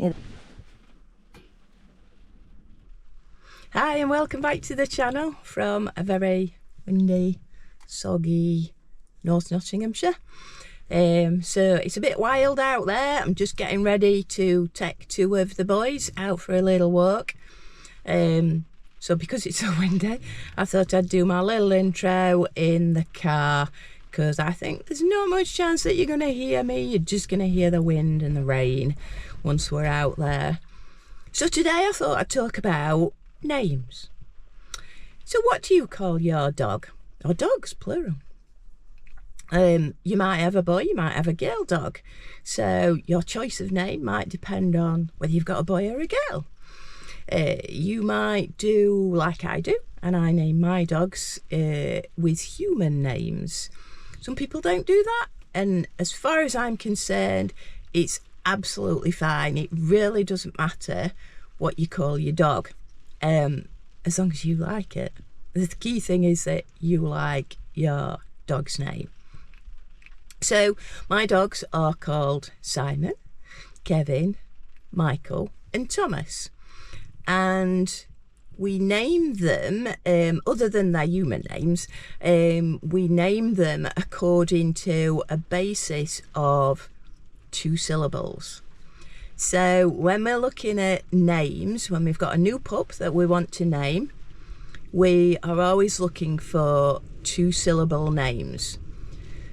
you? Hi and welcome back to the channel from a very windy, soggy North Nottinghamshire. So it's a bit wild out there. I'm just getting ready to take two of the boys out for a little walk. So because it's so windy, I thought I'd do my little intro in the car, because I think there's not much chance that you're going to hear me. You're just going to hear the wind and the rain once we're out there. So today I thought I'd talk about names. So what do you call your dog? Or dogs, plural. You might have a boy, you might have a girl dog. So your choice of name might depend on whether you've got a boy or a girl. You might do like I do, and I name my dogs with human names. Some people don't do that, and as far as I'm concerned, it's absolutely fine. It really doesn't matter what you call your dog, as long as you like it. The key thing is that you like your dog's name. So my dogs are called Simon, Kevin, Michael and Thomas, and we name them, other than their human names, we name them according to a basis of 2 syllables. So when we're looking at names, when we've got a new pup that we want to name, we are always looking for 2-syllable names.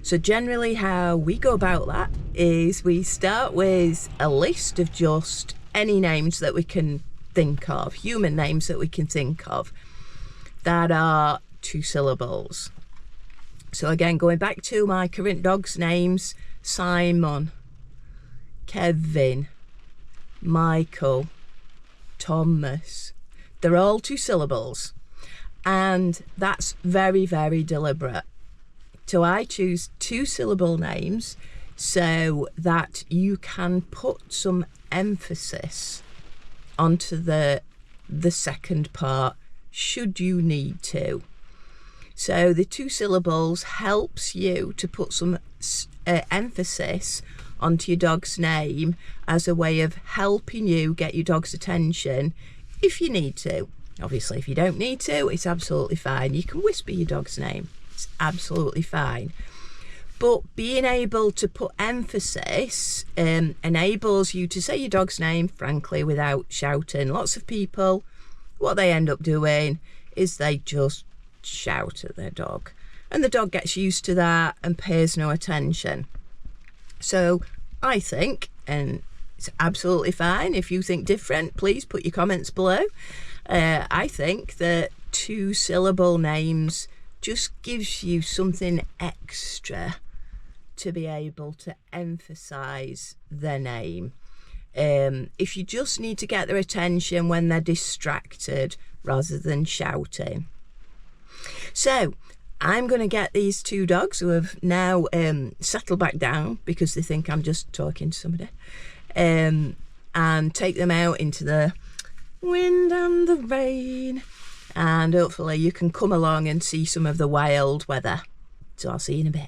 So generally how we go about that is we start with a list of just any names that we can think of, human names that we can think of, that are 2 syllables. So again, going back to my current dog's names, Simon, Kevin, Michael, Thomas, they're all 2 syllables, and that's very, very deliberate. So I choose 2-syllable names so that you can put some emphasis onto the second part should you need to. So the 2 syllables helps you to put some emphasis onto your dog's name as a way of helping you get your dog's attention if you need to. Obviously, if you don't need to, it's absolutely fine. You can whisper your dog's name. It's absolutely fine. But being able to put emphasis enables you to say your dog's name, frankly, without shouting. Lots of people, what they end up doing is they just shout at their dog. And the dog gets used to that and pays no attention. So I think, and it's absolutely fine, if you think different, please put your comments below. I think that 2-syllable names just gives you something extra to be able to emphasize their name. If you just need to get their attention when they're distracted rather than shouting. So I'm going to get these 2 dogs who have now settled back down because they think I'm just talking to somebody, and take them out into the wind and the rain, and hopefully you can come along and see some of the wild weather. So I'll see you in a bit.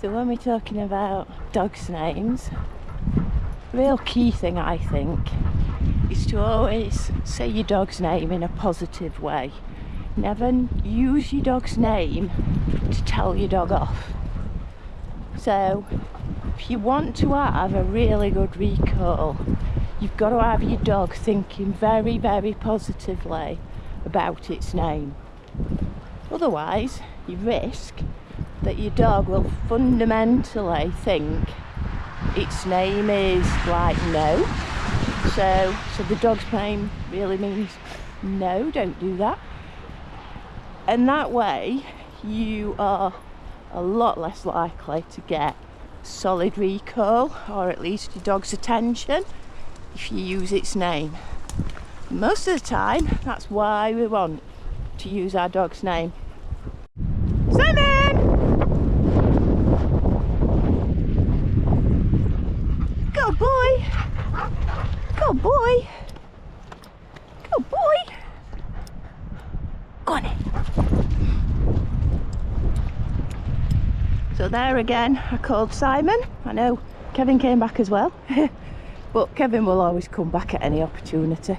So when we're talking about dogs' names, the real key thing I think is to always say your dog's name in a positive way. Never use your dog's name to tell your dog off. So if you want to have a really good recall, you've got to have your dog thinking very, very positively about its name. Otherwise, you risk that your dog will fundamentally think its name is like no. So the dog's name really means no, don't do that. And that way you are a lot less likely to get solid recall, or at least your dog's attention, if you use its name. Most of the time, that's why we want to use our dog's name. Simon! Good boy! Good boy! Good boy! Go on in. So there again, I called Simon. I know Kevin came back as well, but Kevin will always come back at any opportunity.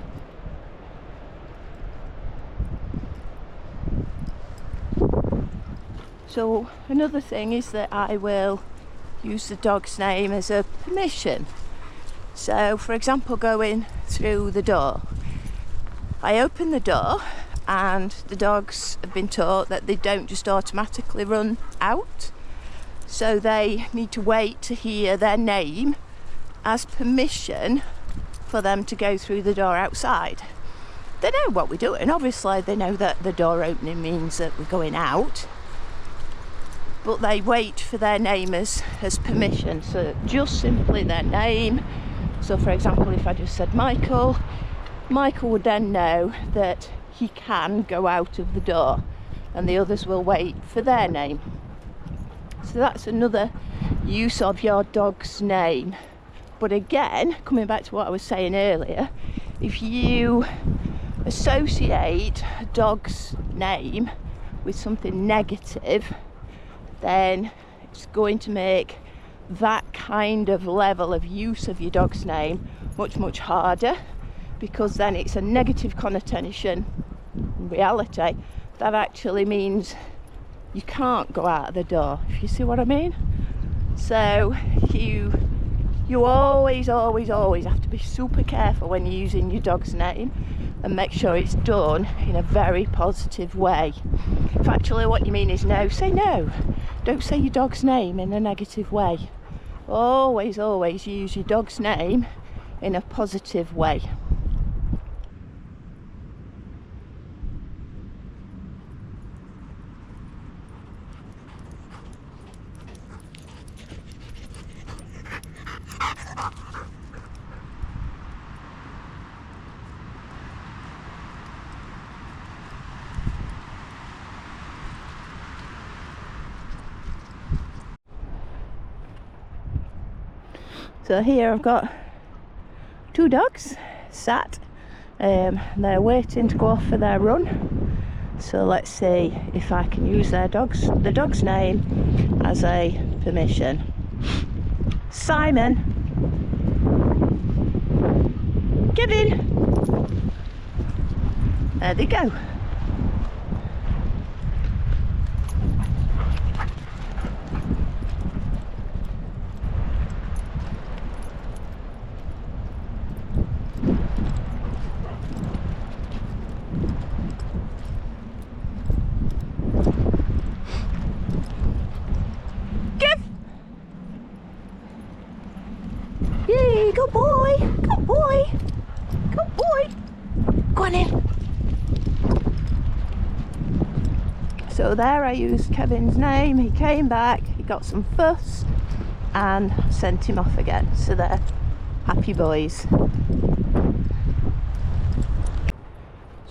So another thing is that I will use the dog's name as a permission. So for example, going through the door, I open the door and the dogs have been taught that they don't just automatically run out. So they need to wait to hear their name as permission for them to go through the door outside. They know what we're doing, obviously they know that the door opening means that we're going out, but they wait for their name as permission. So just simply their name. So for example, if I just said Michael, Michael would then know that he can go out of the door, and the others will wait for their name. So that's another use of your dog's name. But again, coming back to what I was saying earlier, if you associate a dog's name with something negative, then it's going to make that kind of level of use of your dog's name much, much harder, because then it's a negative connotation. In reality, that actually means you can't go out of the door, if you see what I mean. So you always have to be super careful when you're using your dog's name, and make sure it's done in a very positive way. If actually what you mean is no, say no. Don't say your dog's name in a negative way. Always use your dog's name in a positive way. So here I've got two dogs sat, they're waiting to go off for their run. So let's see if I can use the dog's name as a permission. Simon, Kevin, there they go. Yay, good boy, good boy, good boy. Go on in. So there I used Kevin's name, he came back, he got some fuss and sent him off again. So they're happy boys.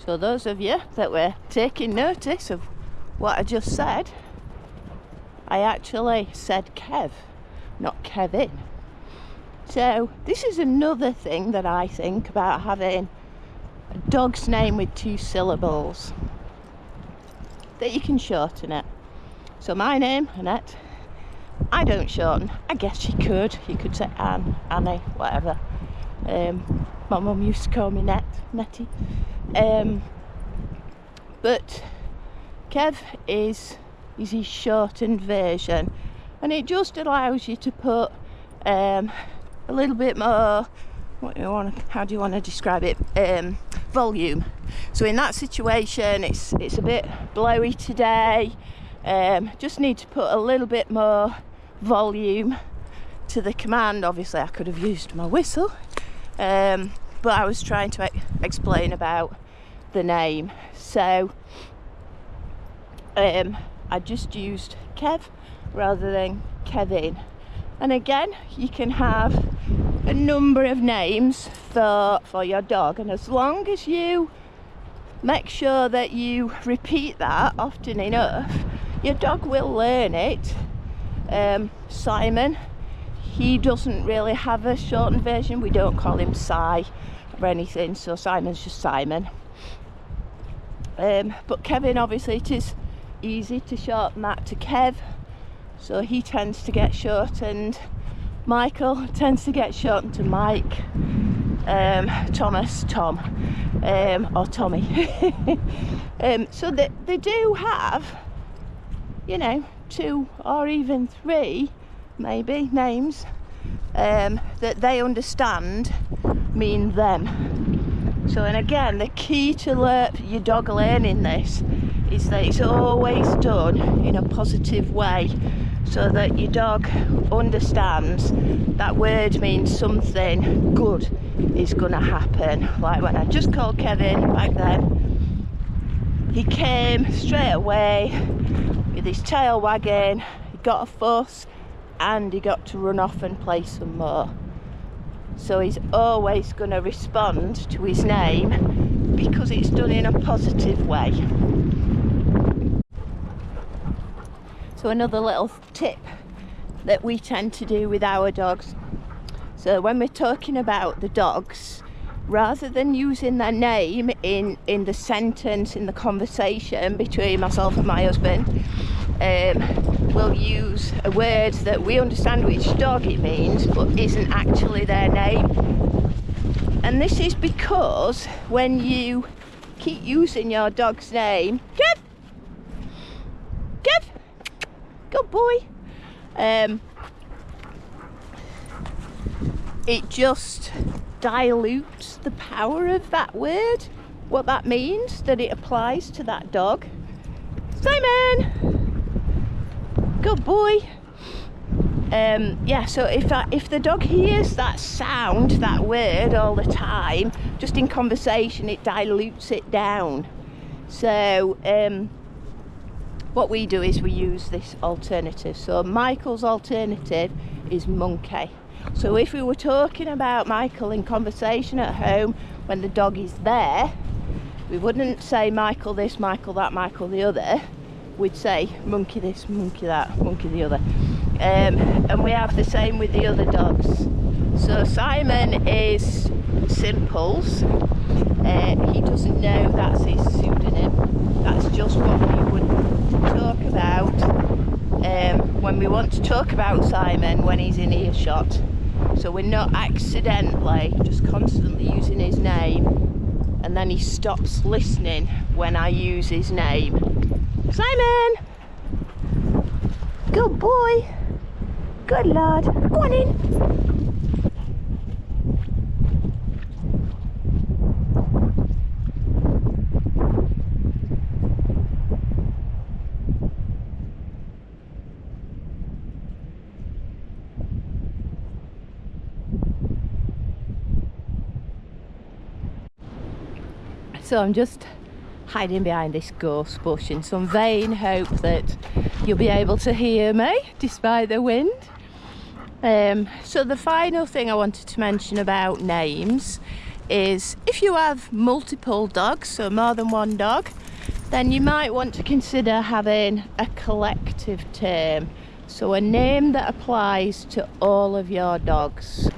So those of you that were taking notice of what I just said, I actually said Kev, not Kevin. So this is another thing that I think about having a dog's name with 2 syllables, that you can shorten it. So my name, Annette, I don't shorten. I guess you could say Anne, Annie, whatever. My mum used to call me Nettie. But Kev is his shortened version, and it just allows you to put a little bit more, how do you want to describe it, volume. So in that situation, it's a bit blowy today, just need to put a little bit more volume to the command. Obviously I could have used my whistle, but I was trying to explain about the name, so I just used Kev rather than Kevin. And again, you can have a number of names for your dog, and as long as you make sure that you repeat that often enough, your dog will learn it. Simon, he doesn't really have a shortened version. We don't call him Si or anything, so Simon's just Simon. But Kevin, obviously it is easy to shorten that to Kev, so he tends to get shortened. Michael tends to get shortened to Mike. Thomas, Tom, or Tommy. So they do have, you know, 2 or even 3 maybe names that they understand mean them. So, and again, the key to your dog learning this is that it's always done in a positive way, so that your dog understands that word means something good is gonna happen. Like when I just called Kevin back then, he came straight away with his tail wagging, he got a fuss, and he got to run off and play some more. So he's always going to respond to his name because it's done in a positive way. So another little tip that we tend to do with our dogs, so when we're talking about the dogs, rather than using their name in the sentence, in the conversation between myself and my husband, we'll use a word that we understand which dog it means but isn't actually their name. And this is because when you keep using your dog's name, Kev, good boy, it just dilutes the power of that word, what that means, that it applies to that dog. Simon, good boy. Yeah, so if the dog hears that sound, that word all the time, just in conversation, it dilutes it down. So what we do is we use this alternative. So Michael's alternative is monkey. So if we were talking about Michael in conversation at home when the dog is there, we wouldn't say Michael this, Michael that, Michael the other. We'd say monkey this, monkey that, monkey the other. And we have the same with the other dogs. So Simon is Simples. He doesn't know that's his pseudonym. That's just what we would talk about when we want to talk about Simon when he's in earshot. So we're not accidentally just constantly using his name and then he stops listening when I use his name. Simon! Good boy! Good lad! Go on in! So I'm just hiding behind this gorse bush in some vain hope that you'll be able to hear me despite the wind. So the final thing I wanted to mention about names is if you have multiple dogs, so more than one dog, then you might want to consider having a collective term. So a name that applies to all of your dogs.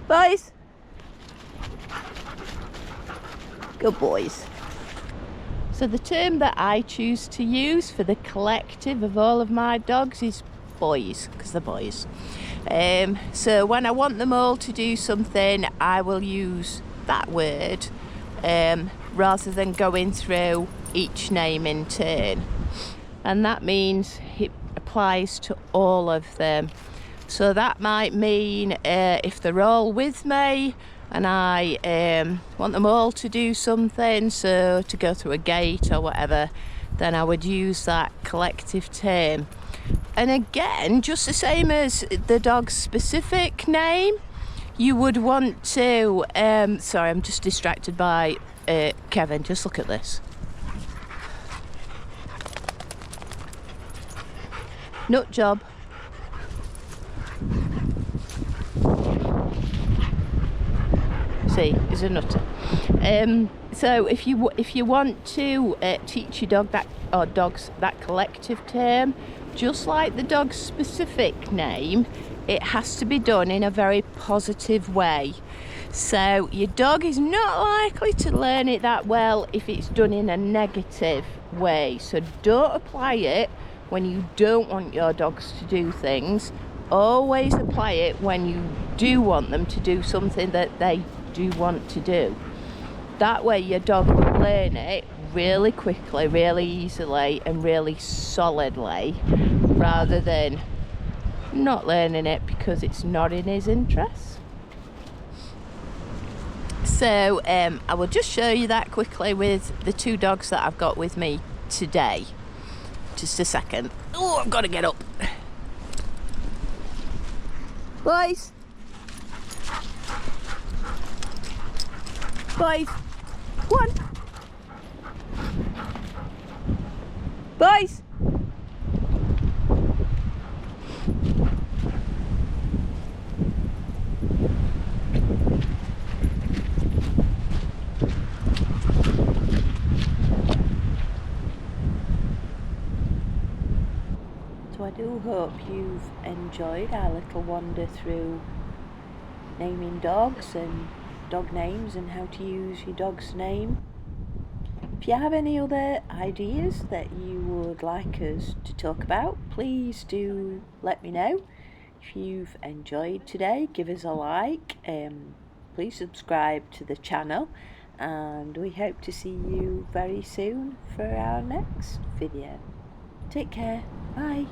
Boys. Good boys. So the term that I choose to use for the collective of all of my dogs is boys, because they're boys. So when I want them all to do something, I will use that word rather than going through each name in turn. And that means it applies to all of them. So that might mean if they're all with me and I want them all to do something, so to go through a gate or whatever, then I would use that collective term. And again, just the same as the dog's specific name, you would want to, sorry, I'm just distracted by Kevin, just look at this. Nut job. See, he's a nutter. So if you want to teach your dog that, or dogs, that collective term, just like the dog's specific name, it has to be done in a very positive way. So your dog is not likely to learn it that well if it's done in a negative way. So don't apply it when you don't want your dogs to do things. Always apply it when you do want them to do something that they do want to do. That way your dog will learn it really quickly, really easily and really solidly, rather than not learning it because it's not in his interest. So I will just show you that quickly with the two dogs that I've got with me today. Just a second. Oh, I've got to get up. Boys. Boys. One. Boys. So I do hope you've enjoyed our little wander through naming dogs and dog names and how to use your dog's name. If you have any other ideas that you would like us to talk about, please do let me know. If you've enjoyed today, give us a like, please subscribe to the channel, and we hope to see you very soon for our next video. Take care, bye.